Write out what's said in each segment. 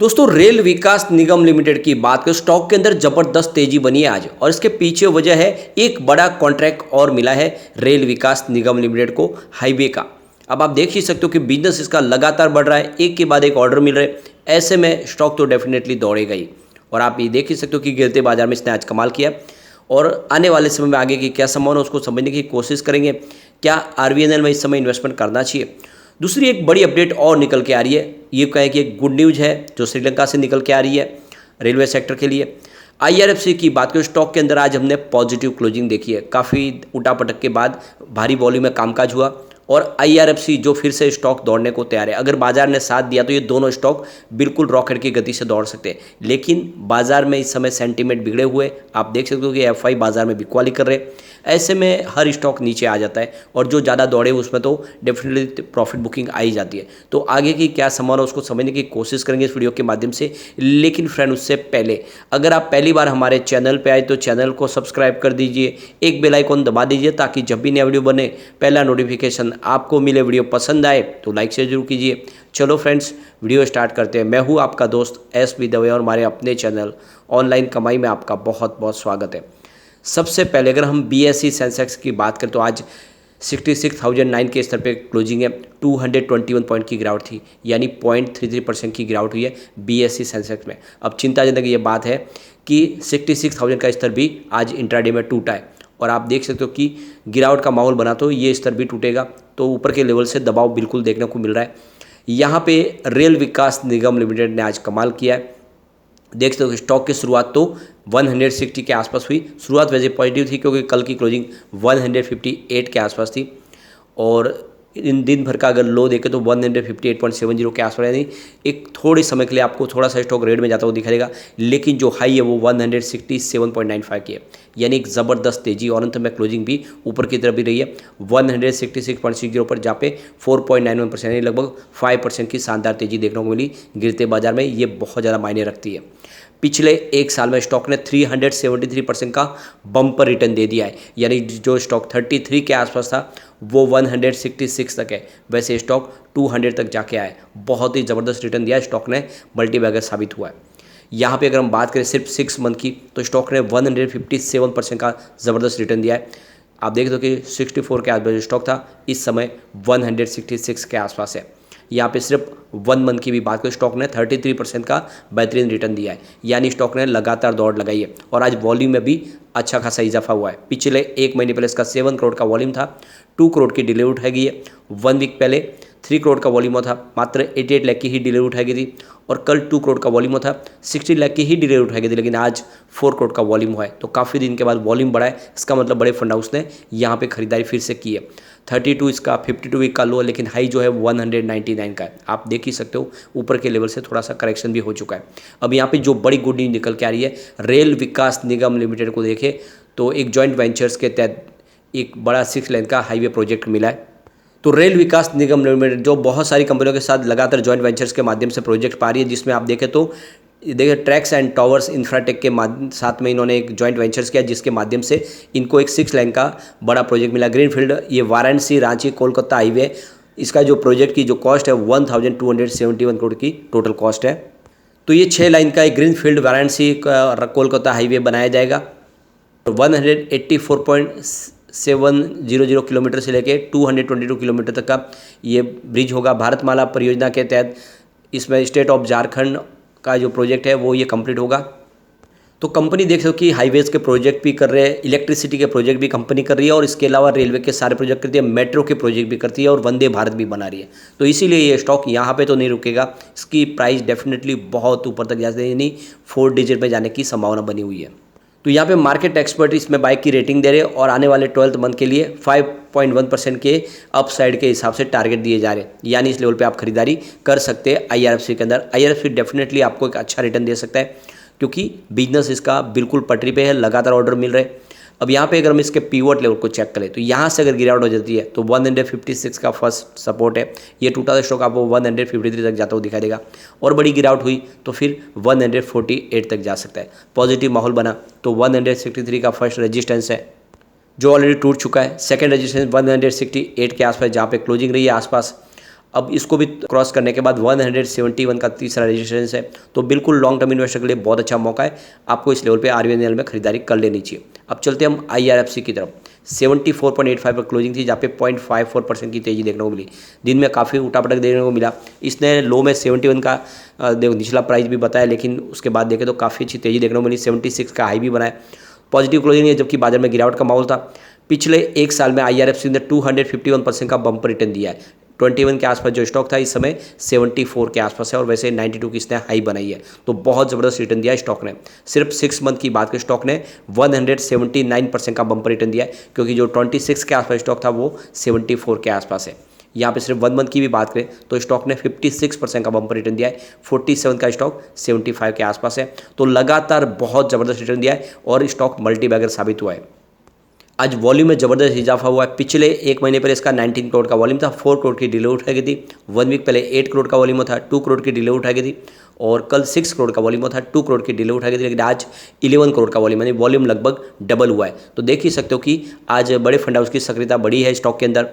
दोस्तों रेल विकास निगम लिमिटेड की बात करें, स्टॉक के अंदर जबरदस्त तेजी बनी है आज और इसके पीछे वजह है एक बड़ा कॉन्ट्रैक्ट और मिला है रेल विकास निगम लिमिटेड को हाईवे का। अब आप देख ही सकते हो कि बिजनेस इसका लगातार बढ़ रहा है, एक के बाद एक ऑर्डर मिल रहे हैं। ऐसे में स्टॉक तो डेफिनेटली दौड़ेगा ही और आप ये देख ही सकते हो कि गिरते बाजार में इसने आज कमाल किया और आने वाले समय में आगे की क्या संभावना उसको समझने की कोशिश करेंगे। क्या आरवीएनएल में इस समय इन्वेस्टमेंट करना चाहिए? दूसरी एक बड़ी अपडेट और निकल के आ रही है, ये कहें कि एक गुड न्यूज़ है जो श्रीलंका से निकल के आ रही है रेलवे सेक्टर के लिए। आईआरएफसी की बात करें, स्टॉक के अंदर आज हमने पॉजिटिव क्लोजिंग देखी है, काफ़ी उठापटक के बाद भारी वॉल्यूम में कामकाज हुआ और आईआरएफसी जो फिर से स्टॉक दौड़ने को तैयार है। अगर बाजार ने साथ दिया तो ये दोनों स्टॉक बिल्कुल रॉकेट की गति से दौड़ सकते हैं, लेकिन बाजार में इस समय सेंटीमेंट बिगड़े हुए आप देख सकते हो कि एफआई बाजार में बिकवाली कर रहे। ऐसे में हर स्टॉक नीचे आ जाता है और जो ज़्यादा दौड़े उसमें तो डेफिनेटली प्रॉफिट बुकिंग आ ही जाती है। तो आगे की क्या संभावना उसको समझने की कोशिश करेंगे इस वीडियो के माध्यम से। लेकिन फ्रेंड उससे पहले अगर आप पहली बार हमारे चैनल पे आए तो चैनल को सब्सक्राइब कर दीजिए, एक बेल आइकॉन दबा दीजिए ताकि जब भी नया वीडियो बने पहला नोटिफिकेशन आपको मिले। वीडियो पसंद आए तो लाइक शेयर जरूर कीजिए। चलो फ्रेंड्स वीडियो स्टार्ट करते हैं। मैं हूँ आपका दोस्त एस.बी. दवे और हमारे अपने चैनल ऑनलाइन कमाई में आपका बहुत बहुत स्वागत है। सबसे पहले अगर हम बीएसई सेंसेक्स की बात करें तो आज 66,009 के स्तर पे क्लोजिंग है। 221 पॉइंट की गिरावट थी, यानी 0.33% की गिरावट हुई है बीएसई सेंसेक्स में। अब चिंताजनक ये बात है कि 66,000 का स्तर भी आज इंट्राडे में टूटा है और आप देख सकते हो कि गिरावट का माहौल बना तो ये स्तर भी टूटेगा तो ऊपर के लेवल से दबाव बिल्कुल देखने को मिल रहा है। यहाँ पे रेल विकास निगम लिमिटेड ने आज कमाल किया है। देख सकते हो कि स्टॉक की शुरुआत तो 160 के आसपास हुई। शुरुआत वैसे पॉजिटिव थी क्योंकि कल की क्लोजिंग 158 के आसपास थी और इन दिन भर का अगर लो देखें तो 158.70 के आसपास, यानी एक थोड़े समय के लिए आपको थोड़ा सा स्टॉक रेड में जाता हुआ दिखाई देगा, लेकिन जो हाई है वो 167.95 की है, यानी एक ज़बरदस्त तेजी और अंत में क्लोजिंग भी ऊपर की तरफ भी रही है 166.60 पर, जहाँ पे 4.91% यानी लगभग 5% की शानदार तेजी देखने को मिली गिरते बाजार में। ये बहुत ज़्यादा मायने रखती है। पिछले एक साल में स्टॉक ने 373% का बम्पर रिटर्न दे दिया है, यानी जो स्टॉक 33 के आसपास था वो 166 तक है, वैसे स्टॉक 200 तक जाके आया। बहुत ही ज़बरदस्त रिटर्न दिया स्टॉक ने, मल्टीबैगर साबित हुआ है। यहाँ पे अगर हम बात करें सिर्फ 6 मंथ की तो स्टॉक ने 157% का ज़बरदस्त रिटर्न दिया है। आप देख दो कि 64 के आसपास स्टॉक था, इस समय 166 के आसपास है। यहाँ पे सिर्फ 1 मंथ की भी बात करें, स्टॉक ने 33% का बेहतरीन रिटर्न दिया है, यानी स्टॉक ने लगातार दौड़ लगाई है और आज वॉल्यूम में भी अच्छा खासा इजाफा हुआ है। पिछले एक महीने पहले इसका 7 करोड़ का वॉल्यूम था, 2 करोड़ की डिलीवरी उठाई गई है। 1 वीक पहले 3 करोड़ का वॉल्यूम था, मात्र 88 लाख की ही डिलीवरी उठाई गई थी और कल 2 करोड़ का वॉल्यूम था, 60 लाख की ही डिलीवरी उठाई गई थी, लेकिन आज 4 करोड़ का वॉल्यूम हुआ है। तो काफ़ी दिन के बाद वॉल्यूम बढ़ा है, इसका मतलब बड़े फंड हाउस ने यहाँ पे खरीदारी फिर से की है। 32 इसका 52 वीक का लो है, लेकिन हाई जो है 199 का है। आप देख ही सकते हो ऊपर के लेवल से थोड़ा सा करेक्शन भी हो चुका है। अब यहाँ पे जो बड़ी गुड न्यूज निकल के आ रही है, रेल विकास निगम लिमिटेड को देखें तो एक जॉइंट वेंचर्स के तहत एक बड़ा 6 लेन का हाईवे प्रोजेक्ट मिला है। तो रेल विकास निगम लिमिटेड जो बहुत सारी कंपनियों के साथ लगातार जॉइंट वेंचर्स के माध्यम से प्रोजेक्ट पा रही है, जिसमें आप देखें तो देखिए ट्रैक्स एंड टावर्स इंफ्राटेक के साथ में इन्होंने एक जॉइंट वेंचर्स किया, जिसके माध्यम से इनको एक 6 लाइन का बड़ा प्रोजेक्ट मिला ग्रीनफील्ड। ये वाराणसी रांची कोलकाता हाईवे, इसका जो प्रोजेक्ट की जो कॉस्ट है 1271 करोड़ की टोटल कॉस्ट है। तो ये 6 लाइन का एक ग्रीनफील्ड वाराणसी कोलकाता हाईवे बनाया जाएगा। 184.700 किलोमीटर से लेके 222 किलोमीटर तक का ये ब्रिज होगा। भारतमाला परियोजना के तहत इसमें स्टेट ऑफ झारखंड का जो प्रोजेक्ट है वो ये कंप्लीट होगा। तो कंपनी देख सकते हो कि हाईवेज के प्रोजेक्ट भी कर रहे हैं, इलेक्ट्रिसिटी के प्रोजेक्ट भी कंपनी कर रही है और इसके अलावा रेलवे के सारे प्रोजेक्ट करती है, मेट्रो के प्रोजेक्ट भी करती है और वंदे भारत भी बना रही है। तो इसीलिए ये स्टॉक यहाँ पे तो नहीं रुकेगा, इसकी प्राइस डेफिनेटली बहुत ऊपर तक जा सकती है, यानी 4 डिजिट में जाने की संभावना बनी हुई है। तो यहाँ पे मार्केट एक्सपर्ट इसमें बाइक की रेटिंग दे रहे हैं और आने वाले 12th मंथ के लिए 5.1% के अपसाइड के हिसाब से टारगेट दिए जा रहे हैं, यानी इस लेवल पे आप खरीदारी कर सकते हैं आईआरएफसी के अंदर। आईआरएफसी डेफिनेटली आपको एक अच्छा रिटर्न दे सकता है क्योंकि बिजनेस इसका बिल्कुल पटरी पे है, लगातार ऑर्डर मिल रहे हैं। अब यहाँ पे अगर हम इसके पीवट लेवल को चेक करें तो यहाँ से अगर गिरावट हो जाती है तो 156 का फर्स्ट सपोर्ट है, ये टूटा था स्टॉक आपको 153 तक जाता हुआ दिखाई देगा और बड़ी गिरावट हुई तो फिर 148 तक जा सकता है। पॉजिटिव माहौल बना तो 163 का फर्स्ट रेजिस्टेंस है जो ऑलरेडी टूट चुका है। सेकंड रेजिस्टेंस 168 के आसपास जहाँ पे क्लोजिंग रही है आसपास। अब इसको भी क्रॉस करने के बाद 171 का तीसरा रेजिस्टेंस है। तो बिल्कुल लॉन्ग टर्म इन्वेस्टर के लिए बहुत अच्छा मौका है, आपको इस लेवल पे RVNL में खरीदारी कर लेनी चाहिए। अब चलते हम IRFC की तरफ। 74.85 पर क्लोजिंग थी, जहाँ पे 0.54% की तेजी देखने को मिली। दिन में काफ़ी उठापटक देखने को मिला। इसने लो में 71 का निचला प्राइस भी बताया, लेकिन उसके बाद देखें तो काफ़ी अच्छी तेजी देखने को मिली। 76 का हाई भी बनाया, पॉजिटिव क्लोजिंग है, जबकि बाजार में गिरावट का माहौल था। पिछले एक साल में IRFC ने 251% का बम्पर रिटर्न दिया है। 21 के आसपास जो स्टॉक था, इस समय 74 के आसपास है, और वैसे 92 की इसने हाई बनाई है। तो बहुत ज़बरदस्त रिटर्न दिया स्टॉक ने। सिर्फ 6 मंथ की बात करें, स्टॉक ने 179% का बम्पर रिटर्न दिया है, क्योंकि जो 26 के आसपास स्टॉक था वो 74 के आसपास है। यहाँ पे सिर्फ 1 मंथ की भी बात करें तो स्टॉक ने 56% का बम्पर रिटर्न दिया है। 47 का स्टॉक 75 के आसपास है। तो लगातार बहुत ज़बरदस्त रिटर्न दिया है और स्टॉक मल्टीबैगर साबित हुआ है। आज वॉल्यूम में ज़बरदस्त इजाफा हुआ है। पिछले एक महीने पहले इसका 19 करोड़ का वॉल्यूम था, 4 करोड़ की डीले उठाई गई थी। 1 वीक पहले 8 करोड़ का वॉल्यूम था, 2 करोड़ की डीले उठाई गई थी। और कल 6 करोड़ का वॉल्यूम था, 2 करोड़ की डीले उठाई गई थी। लेकिन आज 11 करोड़ का वॉल्यूम, यानी वॉल्यूम लगभग डबल हुआ है। तो देख ही सकते हो कि आज बड़े फंड हाउस की सक्रियता बढ़ी है स्टॉक के अंदर,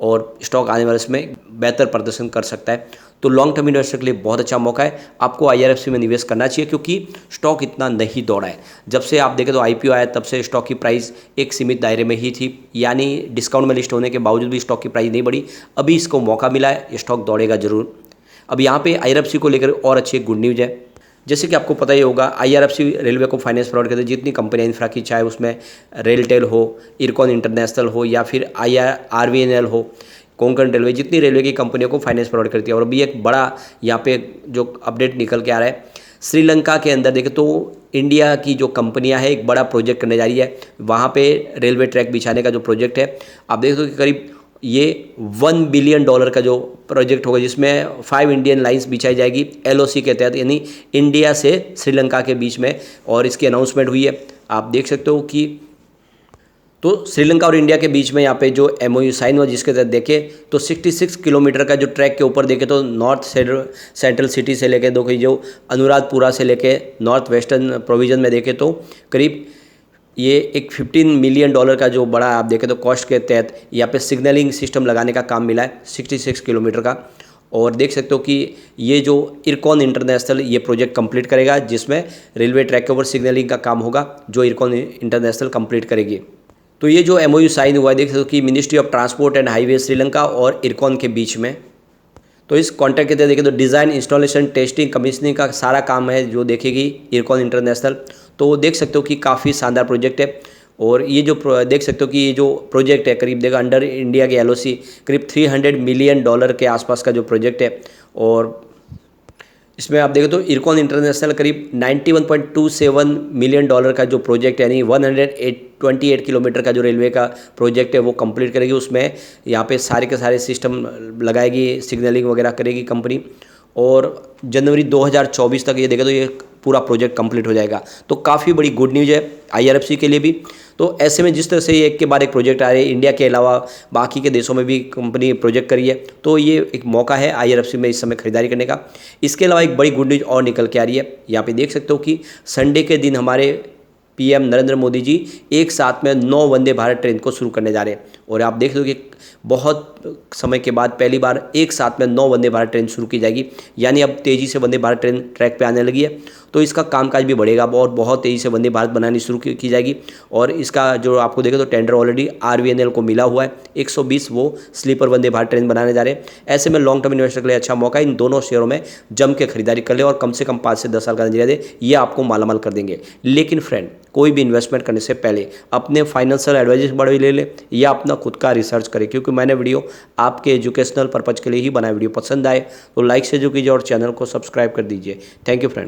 और स्टॉक आने वाले समय बेहतर प्रदर्शन कर सकता है। तो लॉन्ग टर्म इन्वेस्टर के लिए बहुत अच्छा मौका है, आपको IRFC में निवेश करना चाहिए, क्योंकि स्टॉक इतना नहीं दौड़ा है। जब से आप देखें तो IPO आया, तब से स्टॉक की प्राइस एक सीमित दायरे में ही थी, यानी डिस्काउंट में लिस्ट होने के बावजूद भी स्टॉक की प्राइस नहीं बढ़ी। अभी इसको मौका मिला है, स्टॉक दौड़ेगा जरूर। अब यहाँ पे IRFC को लेकर और अच्छी गुड न्यूज़ है। जैसे कि आपको पता ही होगा, IRFC रेलवे को फाइनेंस प्रोवाइड करते हैं। जितनी कंपनियां इंफ्रा की, चाहे उसमें रेलटेल हो, इरकॉन इंटरनेशनल हो, या फिर RVNL हो, कोंकण रेलवे, जितनी रेलवे की कंपनियों को फाइनेंस प्रोवाइड करती है। और अभी एक बड़ा यहाँ पे जो अपडेट निकल के आ रहा है, श्रीलंका के अंदर देखें तो इंडिया की जो कंपनियां हैं एक बड़ा प्रोजेक्ट करने जा रही है। वहाँ पे रेलवे ट्रैक बिछाने का जो प्रोजेक्ट है, आप देख दो कि करीब ये $1 बिलियन का जो प्रोजेक्ट होगा, जिसमें 5 इंडियन लाइंस बिछाई जाएगी LOC के तहत, यानी इंडिया से श्रीलंका के बीच में। और इसकी अनाउंसमेंट हुई है, आप देख सकते हो कि तो श्रीलंका और इंडिया के बीच में यहाँ पे जो MOU साइन हुआ, जिसके तहत देखे तो 66 किलोमीटर का जो ट्रैक के ऊपर देखे तो नॉर्थ सेंट्रल सिटी से लेके दो जो अनुराधपुरा से लेके नॉर्थ वेस्टर्न प्रोविजन में देखे तो करीब ये एक $15 मिलियन का जो बड़ा आप देखें तो कॉस्ट के तहत यहाँ पे सिग्नलिंग सिस्टम लगाने का काम मिला है 66 किलोमीटर का। और देख सकते हो कि ये जो इरकॉन इंटरनेशनल ये प्रोजेक्ट कंप्लीट करेगा, जिसमें रेलवे ट्रैक के ऊपर सिग्नलिंग का काम होगा, जो इरकॉन इंटरनेशनल कंप्लीट करेगी। तो ये जो MOU साइन हुआ है, देख सकते हो कि ministry of transport and highway Sri Lanka और इरकॉन के बीच में। तो इस कॉन्ट्रैक्ट के तहत देखें तो डिज़ाइन, इंस्टॉलेशन, टेस्टिंग, कमीशनिंग का सारा काम है जो देखेगी इरकॉन इंटरनेशनल। तो देख सकते हो कि काफ़ी शानदार प्रोजेक्ट है। और ये जो देख सकते हो कि ये जो प्रोजेक्ट है करीब देखा अंडर इंडिया के LOC करीब $300 मिलियन के आसपास का जो प्रोजेक्ट है। और इसमें आप देखें तो इरकॉन इंटरनेशनल करीब $91.27 मिलियन का जो प्रोजेक्ट है, यानी 128 किलोमीटर का जो रेलवे का प्रोजेक्ट है वो कंप्लीट करेगी। उसमें यहाँ पे सारे के सारे सिस्टम लगाएगी, सिग्नलिंग वगैरह करेगी कंपनी। और जनवरी 2024 तक ये देखें तो ये पूरा प्रोजेक्ट कंप्लीट हो जाएगा। तो काफ़ी बड़ी गुड न्यूज़ है IRFC के लिए भी। तो ऐसे में जिस तरह से एक के बाद एक प्रोजेक्ट आ रहे हैं, इंडिया के अलावा बाकी के देशों में भी कंपनी प्रोजेक्ट करी है, तो ये एक मौका है IRFC में इस समय खरीदारी करने का। इसके अलावा एक बड़ी गुड न्यूज़ और निकल के आ रही है। यहाँ पे देख सकते हो कि संडे के दिन हमारे PM नरेंद्र मोदी जी एक साथ में 9 वंदे भारत ट्रेन को शुरू करने जा रहे हैं। और आप देख लो कि बहुत समय के बाद पहली बार एक साथ में 9 वंदे भारत ट्रेन शुरू की जाएगी, यानी अब तेज़ी से वंदे भारत ट्रेन ट्रैक पे आने लगी है। तो इसका कामकाज भी बढ़ेगा और बहुत तेज़ी से वंदे भारत बनानी शुरू की जाएगी। और इसका जो आपको देखें तो टेंडर ऑलरेडी RVNL को मिला हुआ है। 120 वो स्लीपर वंदे भारत ट्रेन बनाने जा रहे हैं। ऐसे में लॉन्ग टर्म इन्वेस्टर के लिए अच्छा मौका है, इन दोनों शेयरों में जम के खरीदारी कर ले और कम से कम 5 से 10 साल का नजरिया दे, ये आपको मालामाल कर देंगे। लेकिन फ्रेंड, कोई भी इन्वेस्टमेंट करने से पहले अपने फाइनेंशियल एडवाइजर बड़े ले ले या अपना खुद का रिसर्च करें, क्योंकि मैंने वीडियो आपके एजुकेशनल पर्पज के लिए ही बनाया। वीडियो पसंद आए तो लाइक से जो कीजिए और चैनल को सब्सक्राइब कर दीजिए। Thank you friend.